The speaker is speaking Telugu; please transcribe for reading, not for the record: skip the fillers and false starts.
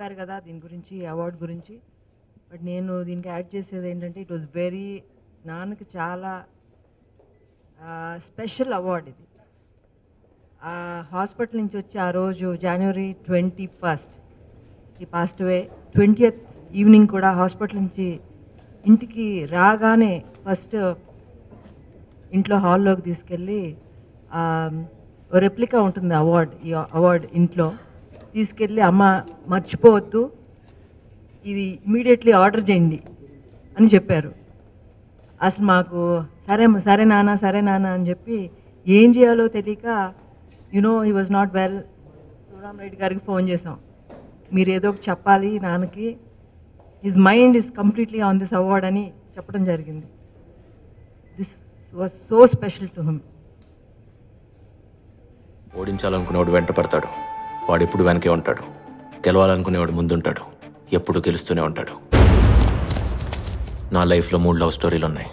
చెప్పారు కదా దీని గురించి, అవార్డు గురించి. బట్ నేను దీనికి యాడ్ చేసేది ఏంటంటే, ఇట్ వాజ్ వెరీ, నాన్నకి చాలా స్పెషల్ అవార్డ్ ఇది. హాస్పిటల్ నుంచి వచ్చి ఆ రోజు January 21st ఈ పాస్ట్ అవే. 20th ఈవినింగ్ కూడా హాస్పిటల్ నుంచి ఇంటికి రాగానే ఫస్ట్ ఇంట్లో హాల్లోకి తీసుకెళ్ళి ఓ రెప్లికా ఉంటుంది ఈ అవార్డ్ ఇంట్లో తీసుకెళ్ళి, అమ్మ మర్చిపోవద్దు, ఇది ఇమీడియట్లీ ఆర్డర్ చేయండి అని చెప్పారు. అసలు మాకు సరే నాన్న అని చెప్పి ఏం చేయాలో తెలియక, he was not well, Shivaram Reddy గారికి ఫోన్ చేసాం, మీరు ఏదో ఒకటి చెప్పాలి నాన్నకి, his mind is completely on this award అని చెప్పడం జరిగింది. This was so special to him. ఓడించాలనుకునేవాడు వెంట పడతాడు, వాడు ఎప్పుడు వెనకే ఉంటాడు. గెలవాలనుకునేవాడు ముందుంటాడు, ఎప్పుడు గెలుస్తూనే ఉంటాడు. నా లైఫ్లో 3 లవ్ స్టోరీలు ఉన్నాయి.